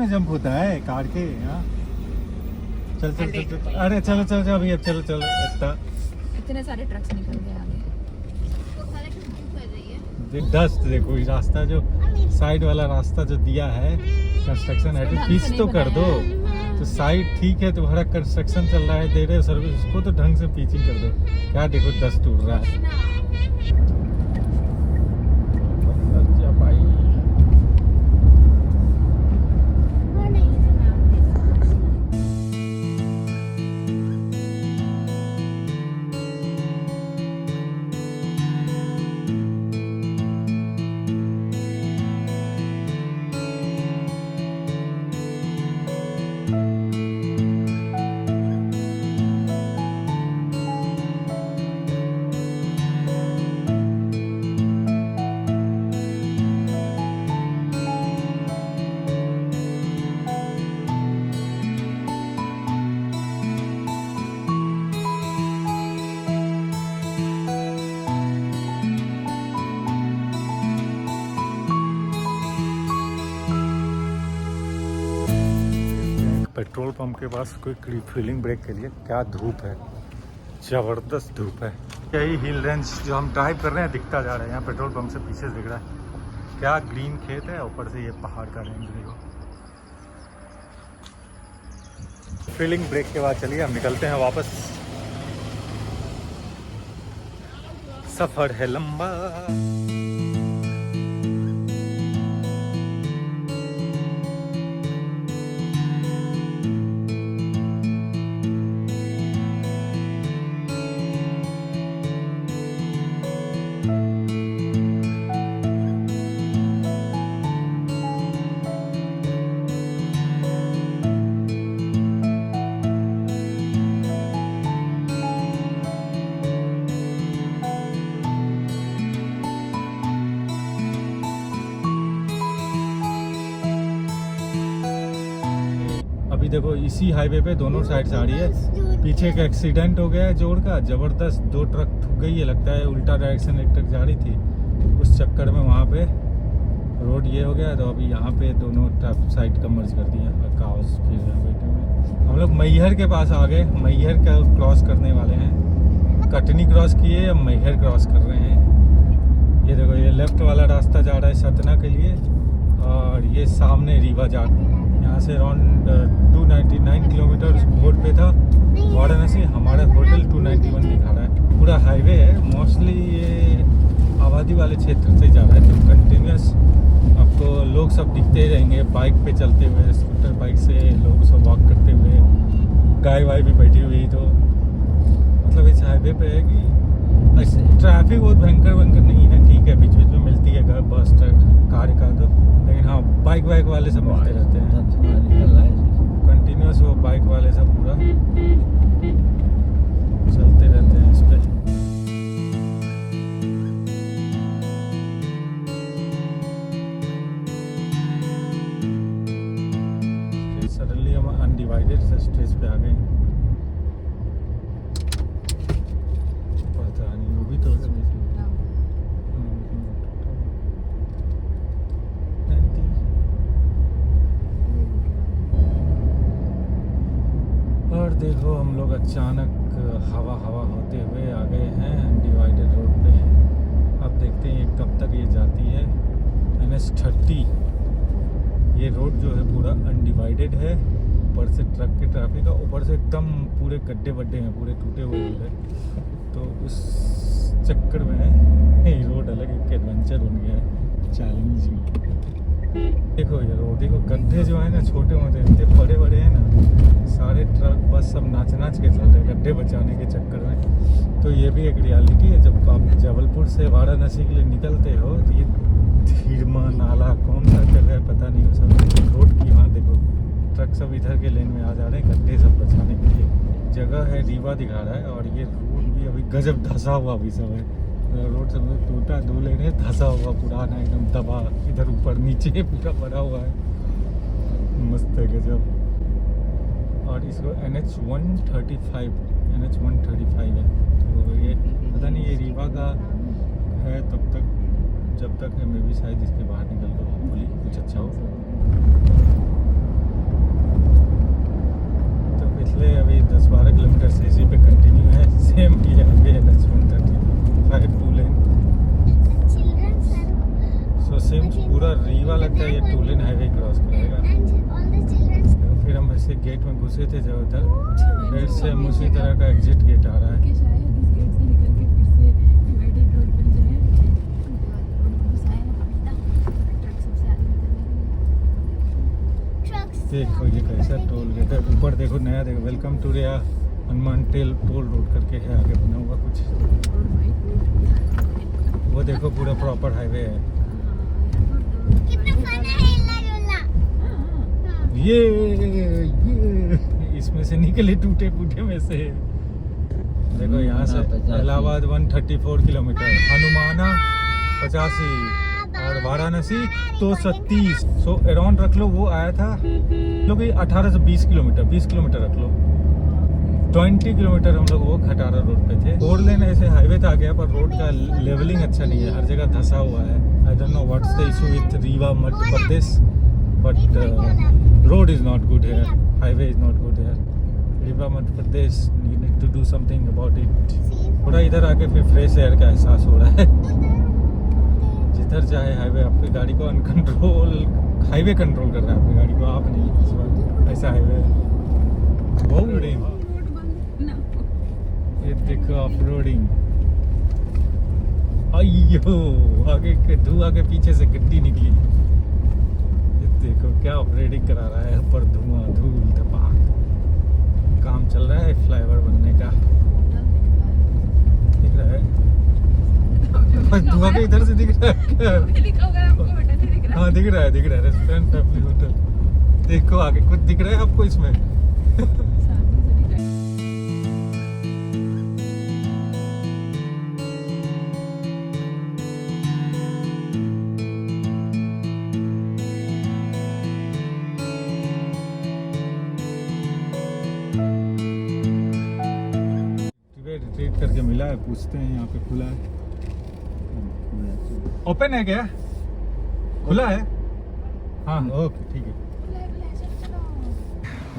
में जंप होता है कार के यहाँ। चल चल चल चल, अरे चलो चलो चलो भैया, चलो चलो। इतने सारे ट्रक्स निकल गए आगे। डस्ट देखो, ये रास्ता जो साइड वाला रास्ता जो दिया है कंस्ट्रक्शन है, पिच तो कर दो। तो साइड ठीक है, तुम्हारा कंस्ट्रक्शन चल रहा है, दे रहे हो सर्विस, उसको तो ढंग से पिचिंग कर दो। क्या देखो डस्ट उड़ रहा है। पेट्रोल पंप के पास कोई रिफिलिंग ब्रेक के लिए। क्या धूप है, ज़बरदस्त धूप है। यही हिल रेंज जो हम ड्राइव कर रहे हैं दिखता जा रहा है, यहाँ पेट्रोल पंप से पीछे दिख रहा है। क्या ग्रीन खेत है, ऊपर से ये पहाड़ का रेंज देखो। फिलिंग ब्रेक के बाद चलिए हम निकलते हैं वापस। सफ़र है लंबा। अभी देखो इसी हाईवे पे दोनों साइड से आ रही है। पीछे एक एक्सीडेंट हो गया है जोड़ का, जबरदस्त। 2 ट्रक ठुक गई है, लगता है उल्टा डायरेक्शन एक ट्रक जा रही थी, उस चक्कर में वहाँ पे रोड ये हो गया। तो अभी यहाँ पे दोनों साइड का मर्ज कर दिया। काउस फिर बैठे हुए हम लोग मैहर के पास आ गए। मैहर का क्रॉस करने वाले हैं। कटनी क्रॉस किए, अब मैहर क्रॉस कर रहे हैं। ये देखो, ये लेफ्ट वाला रास्ता जा रहा है सतना के लिए, और ये सामने रीवा जा, यहाँ से अराउंड 299 किलोमीटर बोर्ड पे था वाराणसी। हमारा होटल 291 दिखा रहा है। पूरा हाईवे है, मोस्टली ये आबादी वाले क्षेत्र से जा रहा है। तो कंटिन्यूस आपको लोग सब दिखते रहेंगे, बाइक पे चलते हुए, स्कूटर बाइक से लोग सब वॉक करते हुए, गाय वाय भी बैठी हुई। तो मतलब इस हाईवे पे है कि ट्रैफिक बहुत भयंकर नहीं है, ठीक है। बीच बीच में मिलती है बस ट्रक कार का, तो लेकिन हाँ बाइक वाले सब मिलते रहते हैं कंटिन्यूस। वो बाइक वाले सब पूरा चलते रहते हैं इस पे। सडनली हम अनडिवाइडेड से स्ट्रेच पे आ गए। पता नहीं, वो भी तो और देखो हम लोग अचानक हवा होते हुए आ गए हैं अनडिवाइडेड रोड पे। अब देखते हैं कब तक ये जाती है। NH30 ये रोड जो है पूरा अनडिवाइडेड है। ऊपर से ट्रक के ट्रैफिक है, ऊपर से एकदम पूरे गड्ढे वड्ढे हैं, पूरे टूटे हुए रोड है। तो उस चक्कर में ये रोड अलग एक एडवेंचर बन गया है, चैलेंजिंग। देखो ये रोड, देखो गड्ढे जो है ना छोटे मोटे, इतने बड़े बड़े हैं ना, सारे ट्रक बस सब नाच के चल रहे हैं गड्ढे बचाने के चक्कर में। तो ये भी एक रियलिटी है। जब आप जबलपुर से वाराणसी के लिए निकलते हो तो ये धीरमा नाला कौन सा जगह है पता नहीं, वो सब रोड की वहाँ देखो ट्रक सब इधर के लेन में आ जा रहे हैं गड्ढे सब बचाने के लिए। जगह है रीवा दिखा रहा है, और ये रोड भी अभी गजब धंसा हुआ भी सब है। रोड सब टूटा, 2 लेन है, धंसा हुआ पुराना एकदम दबा, इधर ऊपर नीचे पूरा भरा हुआ है। मस्त है गजब। और इसको NH135 है। तो ये पता नहीं ये रीवा का है तब तक, जब तक है मे भी शायद इसके बाहर निकल कर होपफुली कुछ अच्छा हो। पिछले अभी 10-12 किलोमीटर से इसी पे कंटिन्यू है। सेम ही है अभी NH135 2 लेन। सो सेम पूरा रीवा लगता है ये 2 लेन हाईवे क्रॉस करेगा। फिर हम ऐसे गेट में घुसे थे जब उधर, फिर से उसी तरह का एग्जिट गेट आ रहा है। कि शायद इस गेट से निकल के फिर से डिवाइडेड रोड पे जाए। ट्रक सबसे आगे देखो ये कैसा टोल गेट है। ऊपर देखो नया, देखो वेलकम टू रिया हनुमान टेल टोल रोड करके है आगे बना हुआ कुछ। वो देखो पूरा प्रॉपर हाईवे है। ये इसमें से निकले टूटे फूटे में से। देखो यहाँ से इलाहाबाद 134 किलोमीटर, हनुमाना 85 और वाराणसी 230। सो अराउंड रख लो वो आया था लोग 18 से 20 किलोमीटर, 20 किलोमीटर रख लो। 20 किलोमीटर हम लोग वो खटारा रोड पे थे। 4 लेन ऐसे हाईवे तो आ गया पर रोड का लेवलिंग अच्छा नहीं है, हर जगह धंसा हुआ है। I don't know what's the issue with Rewa Madhya Pradesh, but road is not good है, हाईवे इज नॉट गुड है। Rewa Madhya Pradesh need to do something about it. थोड़ा इधर आके फिर फ्रेश एयर का एहसास हो रहा है। जिधर चाहे हाईवे आपकी गाड़ी को अनकंट्रोल, हाईवे कंट्रोल कर रहा है आपकी गाड़ी को, आप नहीं। इस बार ऐसा हाईवे है। बहुत ये देखो ऑफ रोडिंग। अयो आगे के धुआं के पीछे से गड्डी निकली। ये देखो क्या ऑपरेटिंग करा रहा है, ऊपर धुआं धूल धपाक। काम चल रहा है फ्लाईओवर बनने का, दिख रहा है। बस धुआं के इधर से दिख रहा है क्या? हाँ दिख रहा है रेस्टोरेंट फैमिली होटल। देखो आगे कुछ दिख रहा है आपको इसमें? रिट्रीट करके मिला है, पूछते हैं यहाँ पे खुला है, ओपन है क्या? खुला है? हाँ ओके ठीक है।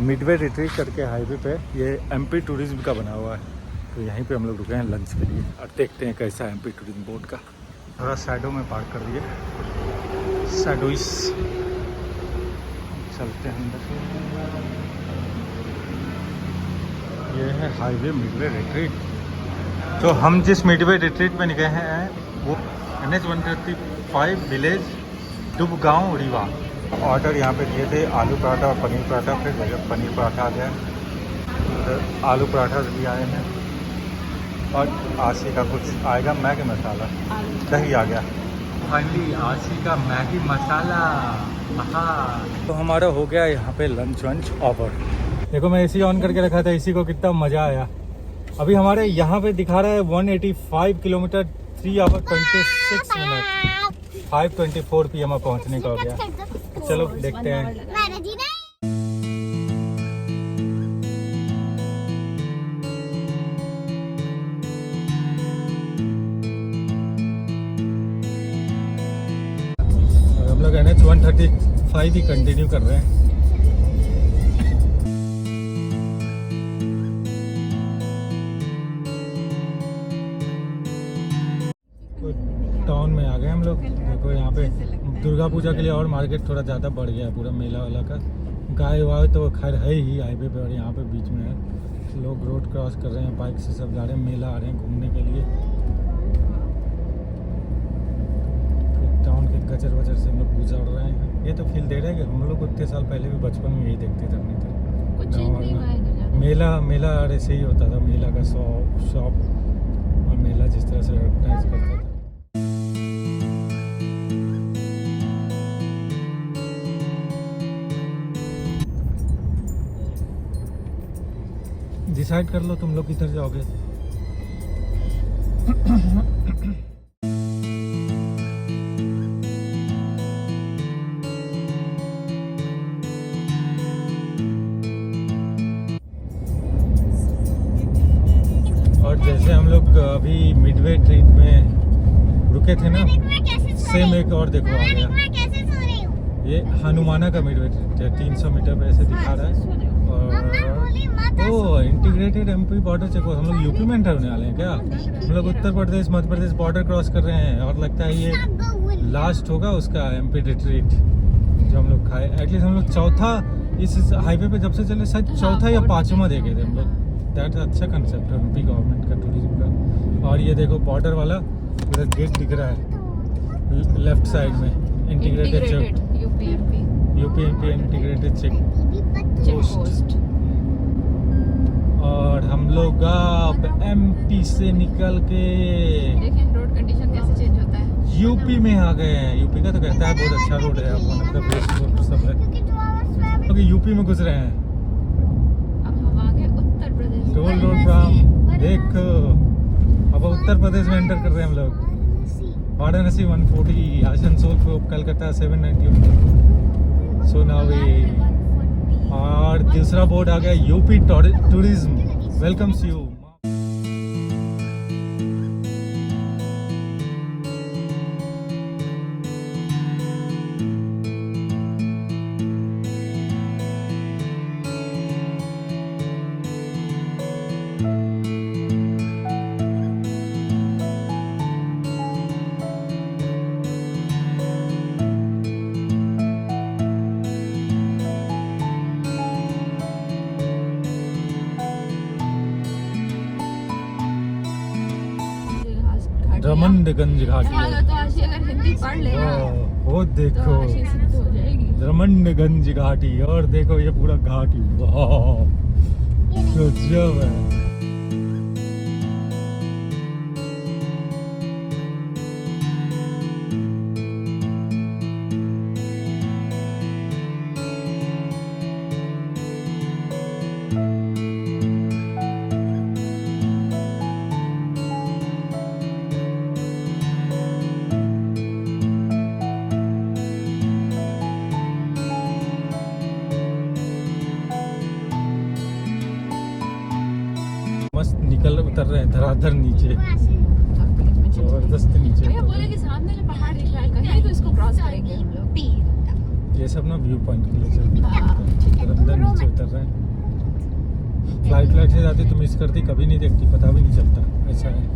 मिडवे रिट्रीट करके हाईवे पे ये एमपी टूरिज्म का बना हुआ है, तो यहीं पे हम लोग रुके हैं लंच के लिए और देखते हैं कैसा है एमपी टूरिज्म बोर्ड का। थोड़ा साइडों में पार्क कर दिए, साइडोइस चलते हैं अंदर। ये है हाईवे मिडवे रिट्रीट। तो हम जिस मिडवे रिट्रीट में निकले हैं वो NH135 विलेज डुबगांव रीवा। ऑर्डर यहाँ पे दिए थे आलू पराठा और पनीर पराठा, फिर पनीर पराठा आ गया, तो आलू पराठा भी आए हैं और आशी का कुछ आएगा मैगी मसाला, दही आ गया। फाइनली आशी का मैगी मसाला। हाँ तो हमारा हो गया यहाँ पे लंच वंच ओवर। देखो मैं एसी ऑन करके रखा था, एसी को कितना मज़ा आया। अभी हमारे यहाँ पे दिखा रहा है 185 किलोमीटर 3 आवर 26 मिनट 5:24 PM पहुँचने का हो गया। चलो देखते हैं। हम लोग NH135 ही कंटिन्यू कर रहे हैं। टाउन में आ गए हम लोग। देखो यहाँ पे दुर्गा पूजा के लिए और मार्केट थोड़ा ज़्यादा बढ़ गया है, पूरा मेला वाला का। गाय वाय तो खैर है ही हाईवे पे, और यहाँ पे बीच में है। लोग रोड क्रॉस कर रहे हैं, बाइक से सब जा रहे हैं, मेला आ रहे हैं घूमने के लिए। टाउन के गजर वजर से हम लोग गुजर रहे हैं। ये तो फील दे रहे हैं कि हम लोग इतने साल पहले भी बचपन में यही देखते थे अपने थे। मेला और ऐसे ही होता था, मेला का शॉप और मेला जिस तरह से एडवर्टाइज करता था। डिसाइड कर लो तुम लोग किधर जाओगे। और जैसे हम लोग अभी मिडवे ट्रीट में रुके थे ना, सेम एक और देखो आ गया। ये हनुमाना का मिडवे ट्रीट है, 300 मीटर पे ऐसे दिखा रहा है। और ओ integrated MP border check post. हम लोग यूपी में एंटर होने वाले हैं क्या? हम लोग उत्तर प्रदेश मध्य प्रदेश बॉर्डर क्रॉस कर रहे हैं और लगता है ये लास्ट होगा उसका एमपी रिट्रीट जो हम लोग खाए। एटलीस्ट हम लोग चौथा इस हाईवे पे जब से चले शायद चौथा या पांचवा देखे थे हम लोग। दैट अच्छा कंसेप्ट है एमपी गवर्नमेंट का टूरिज्म का। और ये देखो बॉर्डर वाला उधर गेट दिख रहा है लेफ्ट साइड में, integrated check UP MP integrated check post. और हम लोग अब एमपी से निकल के देखिए रोड कंडीशन कैसे चेंज होता है। यूपी में आ गए हैं। यूपी का तो कहता है बहुत अच्छा रोड है, one of the best road सब है। क्योंकि यूपी में घुस रहे हैं। अब हम आ गए Uttar Pradesh. Toll road from देखो अब उत्तर प्रदेश में एंटर कर रहे हैं हम लोग। Varanasi 140, Asansol Calcutta 791। So now we और दूसरा बोर्ड आ गया यूपी टूरिज्म वेलकम्स यू। रमंडगंज घाटी तो आशी अगर हिंदी पढ़ लेगा वो तो देखो आशी सिद्ध हो जाएगी। रमंडगंज घाटी। और देखो ये पूरा घाटी वाह गजब है। मस्त निकल उतर रहे हैं धराधर नीचे, जबरदस्त नीचे भैया उतर बोले रहे कि सामने जो पहाड़ दिख रहा है कहीं तो इसको क्रॉस करेंगे हम लोग। हैं। ये सब ना व्यू पॉइंट के लिए चल रहे हैं। धराधर नीचे उतर रहे हैं। फ्लाइट से जाती तो मिस करती, कभी नहीं देखती, पता भी नहीं चलता। ऐसा है।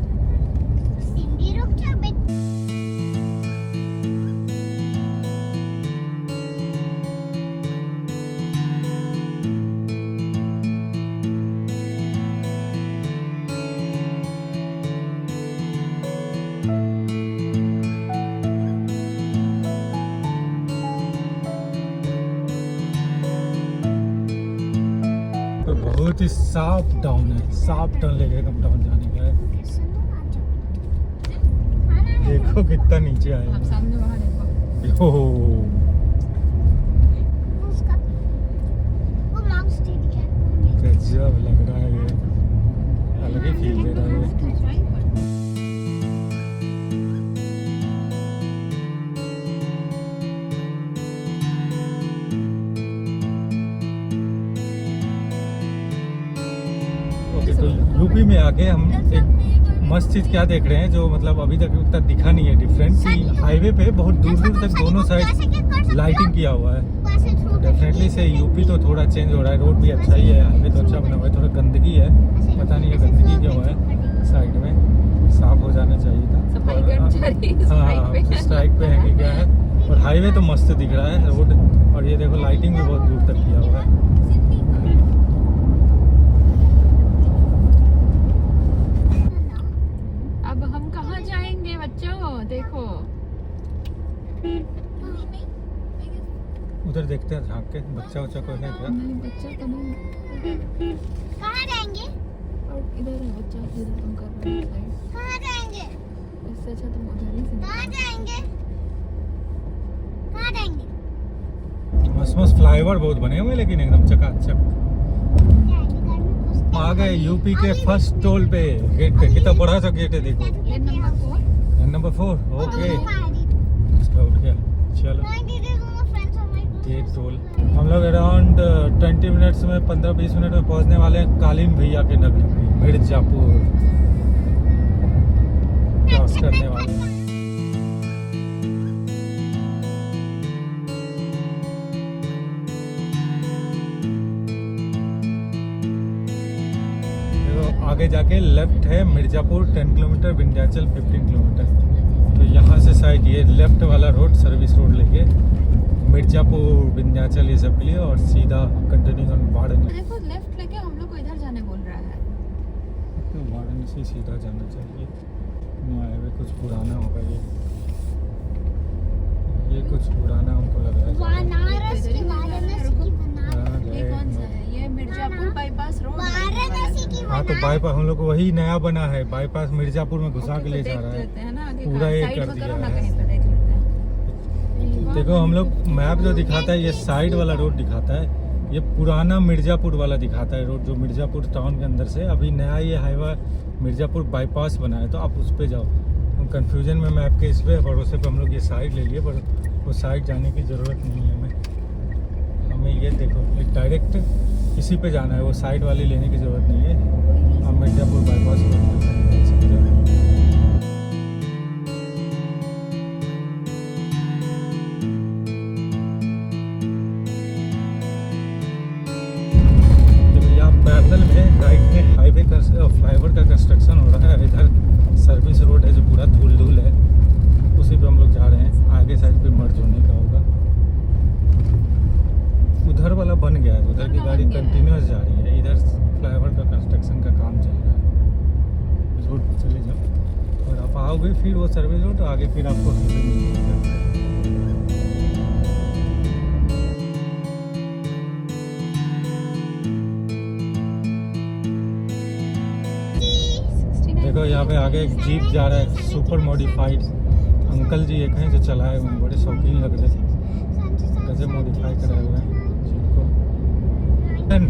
बहुत ही साफ डाउन है, साफ टर्न लेके कम डाउन जाने का है। देखो कितना नीचे आए हम सामने वहाँ देखो। हो गजब लग रहा है ये, अलग ही फील दे रहा है ये। तो यूपी में आके हम एक मस्त चीज़ क्या देख रहे हैं जो मतलब अभी तक उतना दिखा नहीं है डिफरेंट, कि हाईवे पे बहुत दूर दूर तक दोनों साइड लाइटिंग किया हुआ है। तो डेफिनेटली से यूपी तो थोड़ा चेंज हो रहा है, रोड भी अच्छा ही है, हाईवे तो अच्छा बना हुआ है, थोड़ा गंदगी है, पता नहीं है गंदगी क्यों है साइड में, साफ हो जाना चाहिए था। हाँ स्ट्राइक पे है कि क्या है। और हाईवे तो मस्त दिख रहा है रोड, और ये देखो लाइटिंग भी बहुत दूर तक किया हुआ है। अब हम कहाँ जाएंगे बच्चों देखो। उधर देखते हैं झांक के, बच्चा उच्चा कोई है क्या? नहीं बच्चा तो नहीं। कहाँ जाएंगे? और इधर है बच्चा, इधर तुम कर रहे हो साइड। कहाँ जाएंगे? इससे अच्छा तुम उधर ही से कहाँ जाएंगे? कहाँ जाएंगे? मस्त मस्त फ्लाईओवर बहुत बने हुए लेकिन एकदम चकाचक। आ गए यूपी के फर्स्ट टोल पे, गेट पे। कितना बड़ा सा गेट है देखो, लेन नंबर 4। नंबर 4। ओके इसका उठ गया। चलो ये टोल हम लोग अराउंड 20 मिनट्स में 15-20 मिनट में पहुंचने वाले हैं कालीन भैया के नगरी मिर्जापुर क्रॉस करने वाले हैं। आगे जाके लेफ्ट है मिर्ज़ापुर 10 किलोमीटर, विंध्याचल 15 किलोमीटर। तो यहाँ से साइड ये लेफ्ट वाला रोड सर्विस रोड लेके मिर्ज़ापुर, विंध्याचल ये सब के लिए, और सीधा कंटिन्यू वाराणसी। देखो लेफ्ट लेके हम लोग को इधर जाने बोल रहा है। तो वाराणसी सीधा जाना चाहिए। नो हाईवे कुछ पुराना होगा ये कुछ पुराना हमको लग रहा है। वाराणसी की बनारस। ये कौन सा है? ये मिर्जापुर बाईपास रोड है। वाराणसी की हाँ तो बाईपास हम लोग को वही नया बना है, बाईपास मिर्ज़ापुर में घुसा के ले जा रहा है। लेते हैं ना आगे पूरा ये साइड कर में दिया करो ना, है। कहीं पे देख लेते हैं। देखो हम लोग मैप जो दिखाता है ये साइड वाला रोड दिखाता है, ये पुराना मिर्ज़ापुर वाला दिखाता है रोड, जो मिर्ज़ापुर टाउन के अंदर से। अभी नया ये हाईवे मिर्ज़ापुर बाईपास बना है, तो आप उस पर जाओ। हम कन्फ्यूजन में मैप के इस पे भरोसे पे हम लोग ये साइड ले लिए, पर वो साइड जाने की ज़रूरत नहीं है हमें ये देखो ये डायरेक्ट इसी पे जाना है, वो साइड वाली लेने की ज़रूरत नहीं है। हम मिर्ज़ापुर बाईपास रोड पे जा सकते हैं। पैदल में राइट में हाईवे का फ्लाईओवर का कंस्ट्रक्शन हो रहा है। इधर सर्विस रोड है जो पूरा धूल धूल है, उसी पे हम लोग जा रहे हैं। आगे साइड पे मर्ज होने का होगा। उधर वाला बन गया है, उधर की गाड़ी कंटिन्यूस जा रही है। इधर फ्लाईओवर का कंस्ट्रक्शन का काम चल रहा है। उस रोड पर चले जाओ और आप आओगे फिर वो सर्विस रोड, आगे फिर आपको देखो यहाँ पे आगे एक जीप जा रहा है सुपर मॉडिफाइड। अंकल जी एक हैं जो चलाए हुए हैं, बड़े शौकीन लग रहे हैं, कैसे मॉडिफाई कराए हुए हैं जीप को।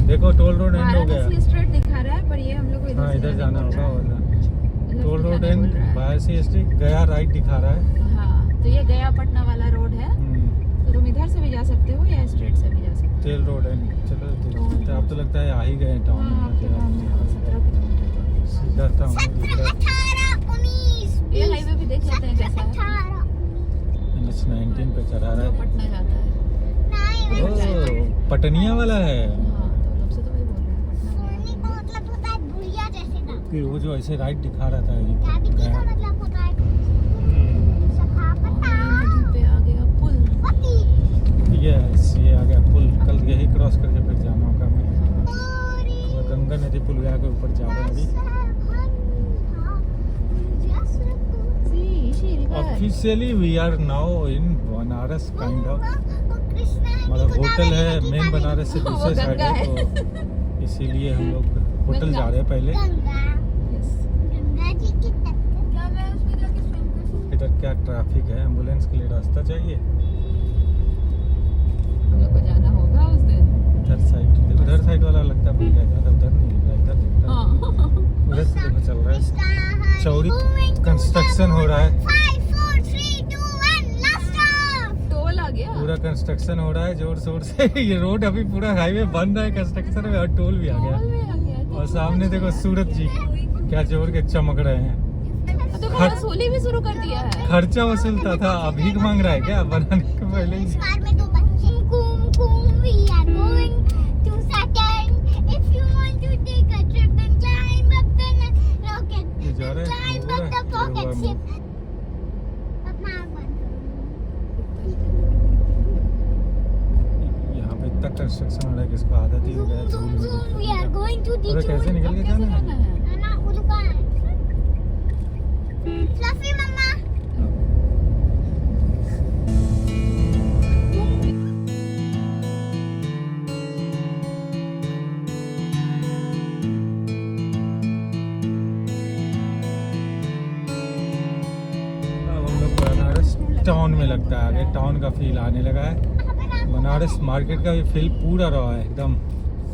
देखो टोल रोड एंड हो गया। वाराणसी स्ट्रेट दिखा रहा है, पर ये हम लोग को हाँ इधर जाना होगा, वरना टोल रोड जाने एंड बोल रहा है। वाराणसी स्ट्रीट गया राइट दिखा रहा है। हाँ, तो ये गया पटना वाला रोड है, तो तुम इधर से भी जा सकते हो या स्ट्रेट से भी जा सकते हो। तेल रोड एंड चलो देखते हैं। अब तो लगता है आ ही गए टाउन हाँ, में। आपके गाँव में 17 किलोमीटर। सीधा था 18, 19, ये हाईवे भी देख लेते हैं कैसा है, 18, 19 पे चला रहा जो है। पटना जाता है। 9। ओ पटनिया वाला है। हाँ, तो तब से तो वही बोल रहे हैं, पटना सोनी गया। का मतलब होता है बुढ़िया जैसे ना। फिर वो जो ऐसे राइट दिखा रहा था ये दादी गया। का मतलब होता है सफा और पता। ये नदी पे आ गया पुल। पति। यस ये आ गया पुल। कल यही क्रॉस करके फिर जाना होगा हमें। ओरी। और गंगा नदी पुल गया के ऊपर जा रहे हैं अभी। Officially we are now in Banaras kind of. मतलब होटल है मेन बनारस से दूसरे वो साइड गंगा है, है। तो इसीलिए हम लोग होटल गंगा। जा रहे हैं पहले। Yes। गंगा जी की टक्कर। क्या मैं उसमें जाके swim करूं? इधर क्या ट्रैफिक है, एम्बुलेंस के लिए रास्ता चाहिए। हम लोग को जाना होगा उस दिन। उधर साइड वाला लगता है बन गया, ज़्यादा उधर नहीं दिख रहा, इधर दिख रहा है। हाँ। उधर से देखो चल रहा है, चौड़ी कंस्ट्रक्शन हो रहा है। 5, 4, 3, 2, 1, लास्ट स्टॉप। टोल आ गया। पूरा कंस्ट्रक्शन हो रहा है जोर शोर से। ये रोड अभी पूरा हाईवे बन रहा है कंस्ट्रक्शन में, और टोल भी आ गया। टोल में आ गया। और सामने देखो सूरज जी क्या जोर के चमक रहे हैं। तो वसूली भी शुरू कर दिया है। खर्चा वसूलता था, अब भीख मांग रहा है क्या बनाने के पहले ही? इस कार में दो बच्चे। कुम we are going to Saturn. If you want to take a trip and climb up the rocket, ये जा रहा है, climb हो up रहा the है, rocket ये हुआ ship. अपना आँख बंद यहाँ पे इतना कंस्ट्रक्शन हो रहा है कि इसको आदत ही हो गया है धूल में करो। We are दिखने going to का। अरे कैसे निकल के कैसे जाना जाना है? है? ना वो दुकान है। फ्लफी मम्मा। अब हम लोग बनारस टाउन में लगता है, आगे टाउन का फील आने लगा है। बनारस मार्केट का भी फील पूरा रहा है एकदम।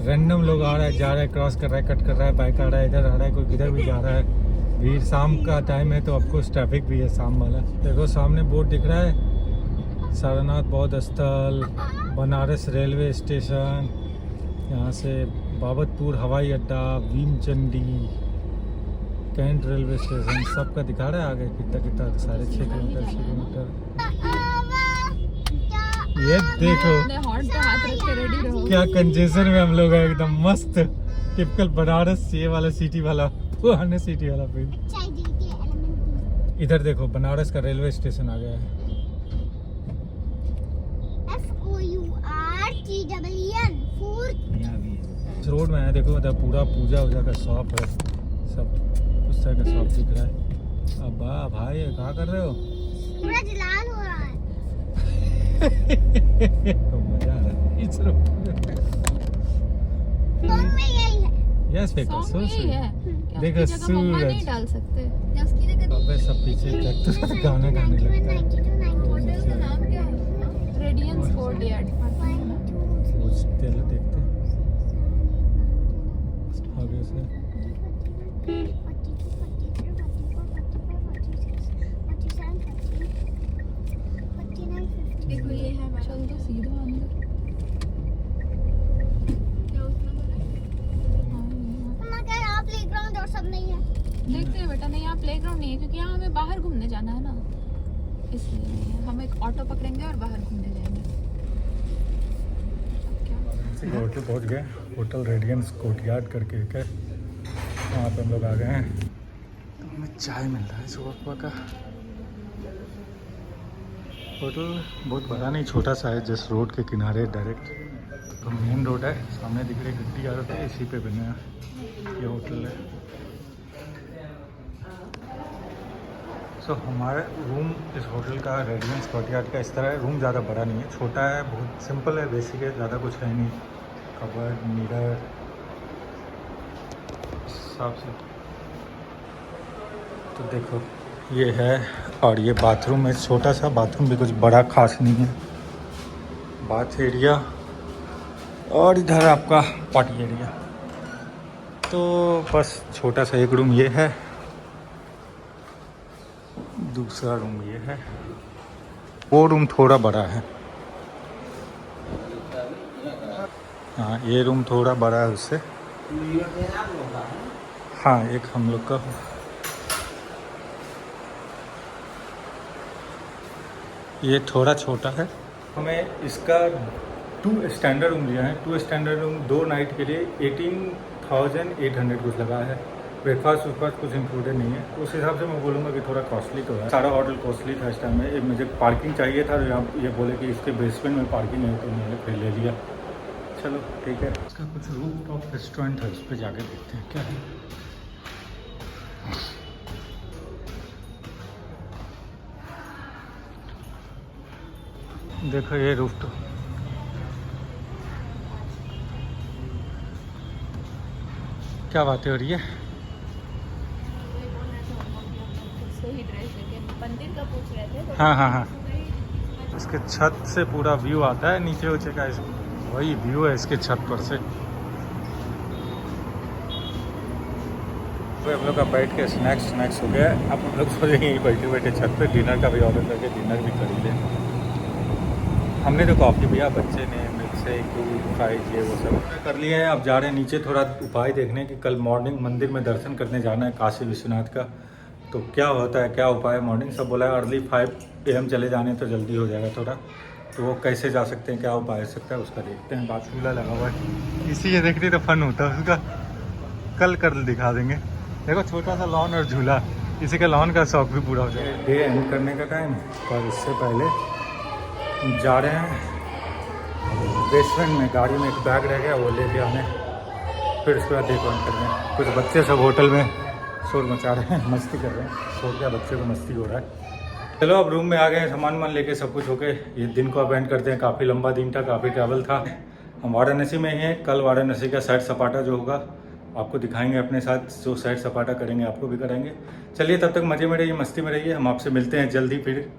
रैंडम लोग आ रहा है, जा रहा है, क्रॉस कर रहा है, कट कर रहा है, बाइक आ रहा है, इधर आ रहा है, कोई किधर भी जा रहा है। भीड़ शाम का टाइम है तो ऑफकोर्स ट्रैफिक भी है शाम वाला। देखो सामने बोर्ड दिख रहा है, सारनाथ बौद्ध स्थल, बनारस रेलवे स्टेशन, यहाँ से बाबतपुर हवाई अड्डा, भीमचंडी, कैंट रेलवे स्टेशन, सबका दिखा रहा है आगे कितना कितना, 6.5 किलोमीटर, 6 किलोमीटर। ये देखो अपने हॉर्न पे हाथ रख के रेडी रहो। क्या कंजेशन में हम लोग हैं, एकदम मस्त टिपिकल बनारस ये वाला सिटी वाला पुराने सिटी वाला फील। HIDT एलिमेंट इधर देखो बनारस का रेलवे स्टेशन आ गया है। FOURTEEN फूर्त। इस रोड में है देखो, उधर पूरा पूजा वूजा का शॉप है, सब उस तरह का शॉप दिख रहा है। अब भाई क्या कर रहे हो? पूरा जलाल हो रहा है। तो मजा आ रहा है इस रोड में। सॉन्ग में यही है। यस बेटा, सॉन्ग सो में यही है। देखो उसकी जगह मम्मा सूरज। नहीं डाल सकते। अबे सब पीछे तक तो गाना गाने लगता है। होटल का नाम क्या है? Radiance Courtyard. कुछ तेल देखते हैं आगे से। देखो ये है, चल तो सीधा अंदर। क्या उसने बोला? हाँ, ये है। प्लेग्राउंड और सब नहीं है। देखते हैं बेटा, नहीं यहाँ प्लेग्राउंड नहीं है क्योंकि यहाँ हमें बाहर घूमने जाना है ना, इसलिए नहीं है। हम एक ऑटो पकड़ेंगे और बाहर घूमने जाएंगे। अब क्या? होटल पहुंच गए, होटल रेडियंस कोर्टयार्ड करके एक है, वहाँ पे हम लोग आ गए हैं। तो हमें चाय मिल रहा है सुबह सुबह का। होटल बहुत बड़ा नहीं, छोटा सा है, जस्ट रोड के किनारे डायरेक्ट। तो मेन रोड है, सामने दिख रही गड्डी आ रही है, इसी पे बने हैं ये होटल है। सो हमारा रूम इस होटल का रेडियंस कोर्टयार्ड का इस तरह है। रूम ज़्यादा बड़ा नहीं है, छोटा है, बहुत सिंपल है, बेसिक है, ज़्यादा कुछ है नहीं। कबर्ड, मिरर, हिसाब से तो देखो ये है। और ये बाथरूम है, छोटा सा बाथरूम, भी कुछ बड़ा खास नहीं है। बाथ एरिया और इधर आपका पार्टी एरिया। तो बस छोटा सा एक रूम ये है, दूसरा रूम ये है, वो रूम थोड़ा बड़ा है। हाँ ये रूम थोड़ा बड़ा है उससे। हाँ एक हम लोग का। ये थोड़ा छोटा है। हमें इसका 2 स्टैंडर्ड रूम लिया है। 2 स्टैंडर्ड रूम 2 नाइट के लिए 18,800 कुछ लगा है। ब्रेकफास्ट वेकफास्ट कुछ इंक्लूडेड नहीं है। उस हिसाब से मैं बोलूँगा कि थोड़ा कॉस्टली तो है। सारा होटल कॉस्टली था इस टाइम में। मुझे पार्किंग चाहिए था, तो आप ये बोले कि इसके बेसमेंट में पार्किंग है, तो मैंने फिर ले लिया। चलो ठीक है। इसका कुछ रूफ टॉप रेस्टोरेंट है, उस पर जाके देखते हैं क्या है। देखो ये रूफ टॉप, क्या बातें हो रही है। सही ड्रेस है, मंदिर का पूछ रहे थे। हाँ हाँ हाँ, इसके छत से पूरा व्यू आता है नीचे उचे का, वही व्यू है इसके छत पर से। तो हम लोग का बैठ के स्नैक्स हो गया। अब हम लोग सोचेंगे बैठे बैठे छत पे डिनर का भी ऑर्डर करके डिनर भी कर लें। हमने तो कॉफ़ी पिया, बच्चे ने मिल्क शेक, दूध, फ्राइज, ये वो सब कर लिया है। अब जा रहे हैं नीचे थोड़ा उपाय देखने कि कल मॉर्निंग मंदिर में दर्शन करने जाना है काशी विश्वनाथ का। तो क्या होता है, क्या उपाय है। मॉर्निंग सब बोला है अर्ली 5 AM चले जाने तो जल्दी हो जाएगा थोड़ा। तो वो कैसे जा सकते हैं, क्या उपाय हो सकता है, उसका देखते हैं। बात झूला लगा हुआ है, इसी ये देखते तो फन होता है उसका। कल दिखा देंगे। देखो छोटा सा लॉन और झूला, इसी का लॉन का शौक भी पूरा हो जाएगा। डे एंड करने का टाइम, और इससे पहले जा रहे हैं बेसमेंट में। गाड़ी में एक बैग रह गया, वो लेके आने, फिर उसके बाद देखो करने। कुछ बच्चे सब होटल में शोर मचा रहे हैं, मस्ती कर रहे हैं। सो क्या बच्चे को मस्ती हो रहा है। चलो अब रूम में आ गए, सामान वामान लेके सब कुछ होके ये दिन को अब एंड करते हैं। काफ़ी लंबा दिन था, काफ़ी ट्रैवल था। हम वाराणसी में ही हैं। कल वाराणसी का सैर सपाटा जो होगा आपको दिखाएंगे अपने साथ। जो सैर सपाटा करेंगे आपको भी कराएंगे। चलिए तब तक मज़े में रहिए, मस्ती में रहिए। हम आपसे मिलते हैं जल्दी फिर